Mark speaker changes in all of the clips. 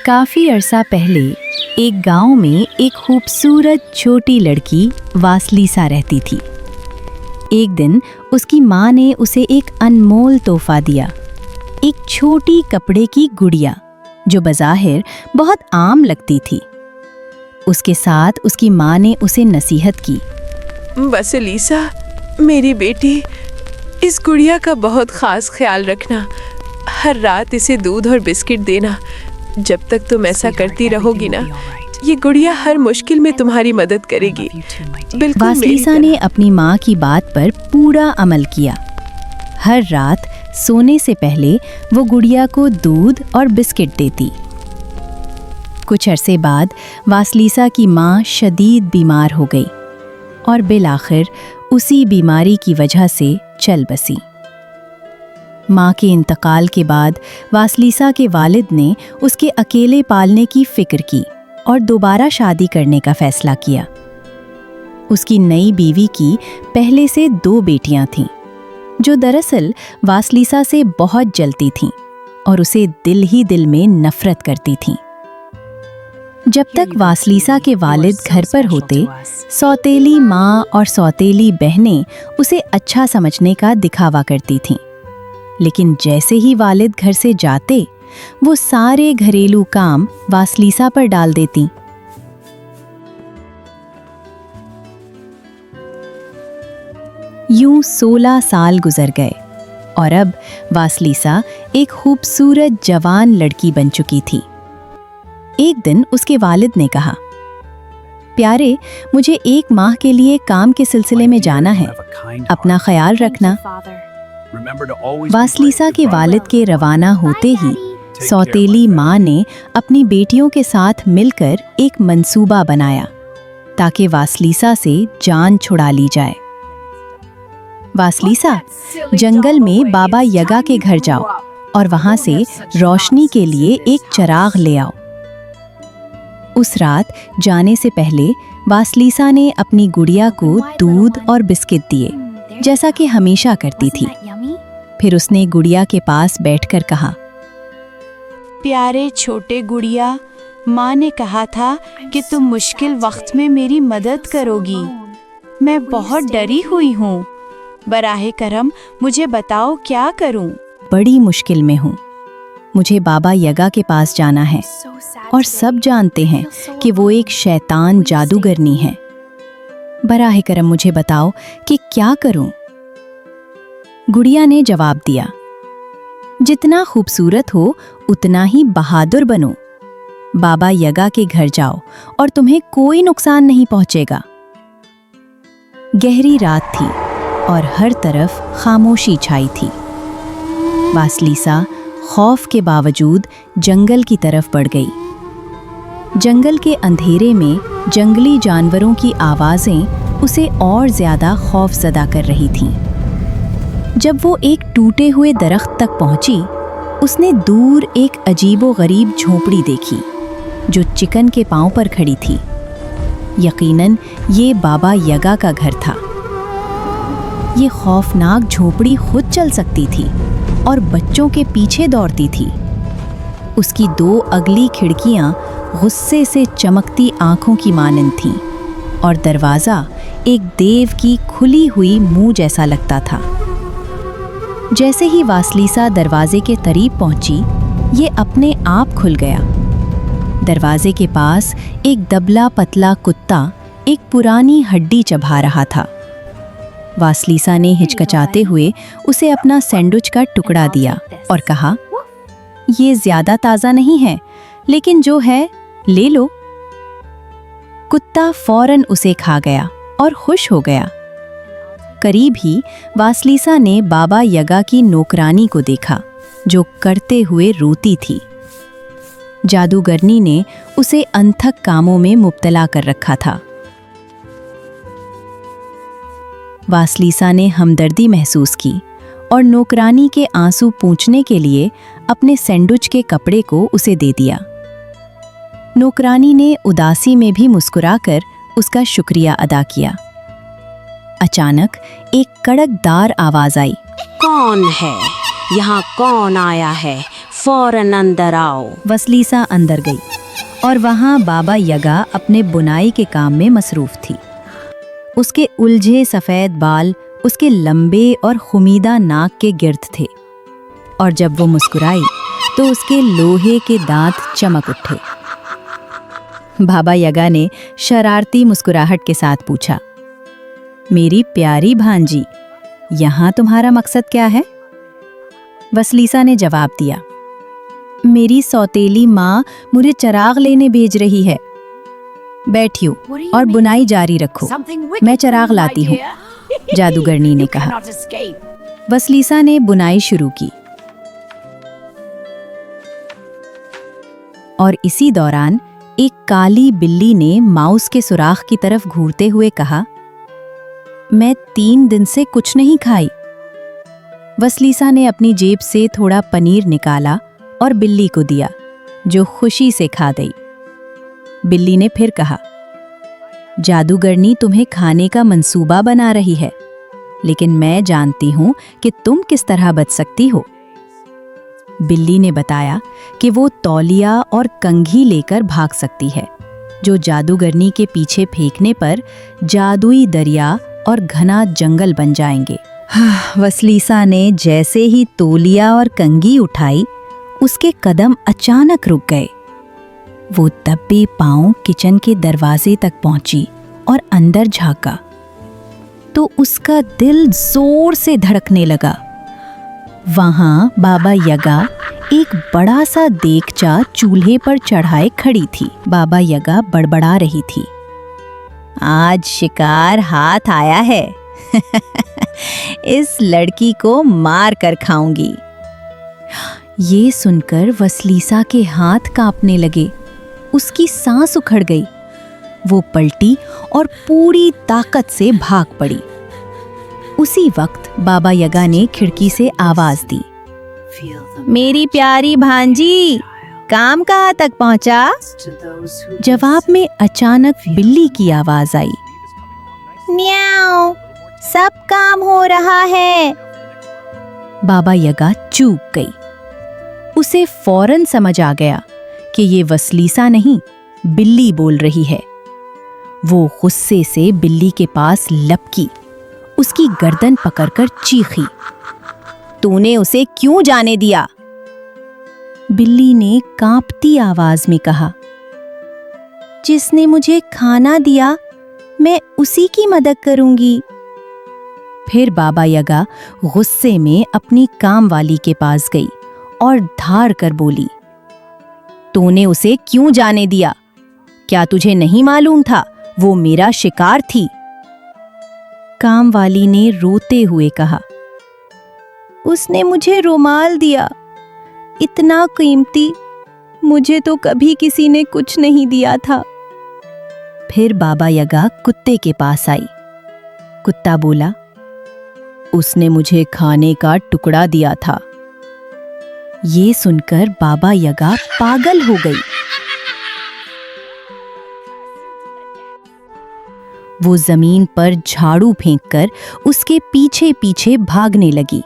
Speaker 1: काफी अरसा पहले एक गांव में एक खूबसूरत छोटी लड़की वासलीसा रहती थी। एक दिन उसकी माँ ने उसे एक अनमोल तोहफा दिया, एक छोटी कपड़े की गुड़िया जो बज़ाहिर बहुत आम लगती थी। उसके साथ उसकी माँ ने उसे नसीहत की,
Speaker 2: वासलीसा मेरी बेटी, इस गुड़िया का बहुत खास ख्याल रखना। हर रात इसे दूध और बिस्किट देना। जब तक तुम ऐसा करती रहोगी ना, ये गुड़िया हर मुश्किल में तुम्हारी मदद करेगी। बिल्कुल
Speaker 1: वासलीसा ने अपनी माँ की बात पर पूरा अमल किया। हर रात सोने से पहले वो गुड़िया को दूध और बिस्किट देती। कुछ अरसे बाद वासलीसा की माँ शदीद बीमार हो गई और बिलाखिर उसी बीमारी की वजह से चल बसी। माँ के इंतकाल के बाद वासलीसा के वालिद ने उसके अकेले पालने की फिक्र की और दोबारा शादी करने का फैसला किया। उसकी नई बीवी की पहले से 2 बेटियां थीं, जो दरअसल वासलीसा से बहुत जलती थीं और उसे दिल ही दिल में नफरत करती थीं। जब तक वासलीसा के वालिद घर पर होते, सौतेली माँ और सौतेली बहनें उसे अच्छा समझने का दिखावा करती थीं। लेकिन जैसे ही वालिद घर से जाते, वो सारे घरेलू काम वासलीसा पर डाल देती। यूं 16 साल गुजर गए और अब वासलीसा एक खूबसूरत जवान लड़की बन चुकी थी। एक दिन उसके वालिद ने कहा, प्यारे, मुझे 1 माह के लिए काम के सिलसिले में जाना है, अपना ख्याल रखना। वासलीसा के वालिद के रवाना होते ही सौतेली माँ ने अपनी बेटियों के साथ मिलकर एक मंसूबा बनाया ताकि वासलीसा से जान छुड़ा ली जाए। वासलीसा, जंगल में बाबा यगा के घर जाओ और वहां से रोशनी के लिए एक चिराग ले आओ। उस रात जाने से पहले वासलीसा ने अपनी गुड़िया को दूध और बिस्किट दिए, जैसा कि हमेशा करती थी। फिर उसने गुड़िया के पास बैठकर कहा,
Speaker 3: प्यारे छोटे गुड़िया, माँ ने कहा था कि तुम मुश्किल वक्त में मेरी मदद करोगी। मैं बहुत डरी हुई हूँ। बराहे करम मुझे बताओ क्या करूँ।
Speaker 1: बड़ी मुश्किल में हूँ। मुझे बाबा यगा के पास जाना है और सब जानते हैं कि वो एक शैतान जादूगरनी है। बराहे करम मुझे बताओ कि क्या करूँ। गुड़िया ने जवाब दिया, जितना खूबसूरत हो उतना ही बहादुर बनो। बाबा यगा के घर जाओ और तुम्हें कोई नुकसान नहीं पहुंचेगा। गहरी रात थी और हर तरफ खामोशी छाई थी। वासलीसा खौफ के बावजूद जंगल की तरफ बढ़ गई। जंगल के अंधेरे में जंगली जानवरों की आवाज़ें उसे और ज़्यादा खौफज़दा कर रही थीं। जब वो एक टूटे हुए दरख्त तक पहुंची, उसने दूर एक अजीबो-गरीब झोंपड़ी देखी जो चिकन के पांव पर खड़ी थी। यकीनन ये बाबा यगा का घर था। ये खौफनाक झोंपड़ी खुद चल सकती थी और बच्चों के पीछे दौड़ती थी। उसकी 2 अगली खिड़कियां गुस्से से चमकती आंखों की मानंद थीं और दरवाज़ा एक देव की खुली हुई मुंह जैसा लगता था। जैसे ही वासलीसा दरवाजे के करीब पहुंची, ये अपने आप खुल गया। दरवाजे के पास एक दबला पतला कुत्ता एक पुरानी हड्डी चबा रहा था। वासलीसा ने हिचकिचाते हुए उसे अपना सैंडविच का टुकड़ा दिया और कहा, ये ज्यादा ताज़ा नहीं है, लेकिन जो है ले लो। कुत्ता फौरन उसे खा गया और खुश हो गया। करीब ही वासलीसा ने बाबा यगा की नौकरानी को देखा जो करते हुए रोती थी। जादूगरनी ने उसे अनथक कामों में मुब्तला कर रखा था। वासलीसा ने हमदर्दी महसूस की और नौकरानी के आंसू पोंछने के लिए अपने सैंडविच के कपड़े को उसे दे दिया। नौकरानी ने उदासी में भी मुस्कुराकर उसका शुक्रिया अदा किया। अचानक एक कड़कदार आवाज आई,
Speaker 4: कौन है? यहाँ कौन आया है? फौरन अंदर आओ।
Speaker 1: वसलीसा अंदर गई और वहां बाबा यगा अपने बुनाई के काम में मसरूफ थी। उसके उलझे सफ़ेद बाल उसके लंबे और खुमीदा नाक के गिर्द थे और जब वो मुस्कुराई तो उसके लोहे के दांत चमक उठे। बाबा यगा ने शरारती मुस्कुराहट के साथ पूछा, मेरी प्यारी भांजी, यहाँ तुम्हारा मकसद क्या है? वसलीसा ने जवाब दिया, मेरी सौतेली माँ मुझे चराग लेने भेज रही है। बैठियो और बुनाई जारी रखो, मैं चराग लाती हूँ, जादूगरनी ने कहा। वसलीसा ने बुनाई शुरू की और इसी दौरान एक काली बिल्ली ने माउस के सुराख की तरफ घूरते हुए कहा, मैं 3 दिन से कुछ नहीं खाई। वसलीसा ने अपनी जेब से थोड़ा पनीर निकाला और बिल्ली को दिया, जो खुशी से खा गई। बिल्ली ने फिर कहा, जादूगरनी तुम्हें खाने का मंसूबा बना रही है, लेकिन मैं जानती हूं कि तुम किस तरह बच सकती हो। बिल्ली ने बताया कि वो तौलिया और कंघी लेकर भाग सकती है, जो जादूगरनी के पीछे फेंकने पर जादुई दरिया और घना जंगल बन जाएंगे। वसलीसा ने जैसे ही तौलिया और कंघी उठाई, उसके कदम अचानक रुक गए। वो दबे पांव किचन के दरवाजे तक पहुंची और अंदर झांका तो उसका दिल जोर से धड़कने लगा। वहां बाबा यगा एक बड़ा सा देगचा चूल्हे पर चढ़ाए खड़ी थी। बाबा यगा बड़बड़ा रही थी, आज शिकार हाथ आया है। इस लड़की को मार कर खाऊंगी। ये सुनकर वसलीसा के हाथ कांपने लगे, उसकी सांस उखड़ गई। वो पलटी और पूरी ताकत से भाग पड़ी। उसी वक्त बाबा यगा ने खिड़की से आवाज दी, मेरी प्यारी भांजी, काम कहाँ तक पहुंचा? जवाब में अचानक बिल्ली की आवाज आई, म्याऊ, सब काम हो रहा है। बाबा यगा चूक गई। उसे फौरन समझ आ गया कि ये वसलीसा नहीं, बिल्ली बोल रही है। वो गुस्से से बिल्ली के पास लपकी, उसकी गर्दन पकड़कर चीखी, तूने उसे क्यों जाने दिया? बिल्ली ने कांपती आवाज में कहा, जिसने मुझे खाना दिया, मैं उसी की मदद करूंगी। फिर बाबा यगा गुस्से में अपनी काम वाली के पास गई और धार कर बोली, तूने उसे क्यों जाने दिया? क्या तुझे नहीं मालूम था वो मेरा शिकार थी? काम वाली ने रोते हुए कहा, उसने मुझे रुमाल दिया, इतना कीमती, मुझे तो कभी किसी ने कुछ नहीं दिया था। फिर बाबा यगा कुत्ते के पास आई। कुत्ता बोला, उसने मुझे खाने का टुकड़ा दिया था। ये सुनकर बाबा यगा पागल हो गई। वो जमीन पर झाड़ू फेंककर उसके पीछे पीछे भागने लगी।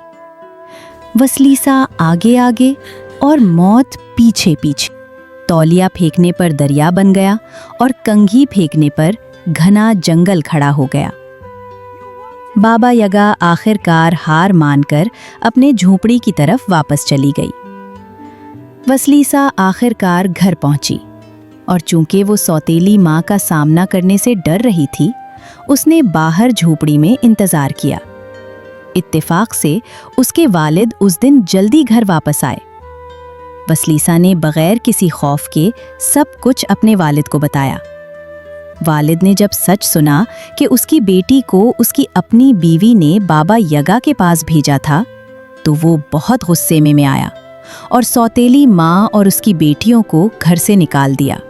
Speaker 1: वसलीसा आगे आगे और मौत पीछे पीछे। तौलिया फेंकने पर दरिया बन गया और कंघी फेंकने पर घना जंगल खड़ा हो गया। बाबा यगा आखिरकार हार मानकर अपने झोपड़ी की तरफ वापस चली गई। वसलीसा आखिरकार घर पहुंची और चूंकि वो सौतेली माँ का सामना करने से डर रही थी, उसने बाहर झोपड़ी में इंतजार किया। इत्तेफाक से उसके वालिद उस दिन जल्दी घर वापस आए। वसलीसा ने बगैर किसी खौफ के सब कुछ अपने वालिद को बताया। वालिद ने जब सच सुना कि उसकी बेटी को उसकी अपनी बीवी ने बाबा यगा के पास भेजा था, तो वो बहुत गुस्से में आया और सौतेली माँ और उसकी बेटियों को घर से निकाल दिया।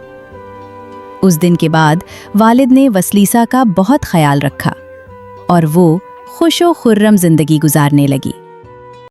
Speaker 1: उस दिन के बाद वालिद ने वसलीसा का बहुत ख्याल रखा और वो खुशो खुर्रम जिंदगी गुजारने लगी।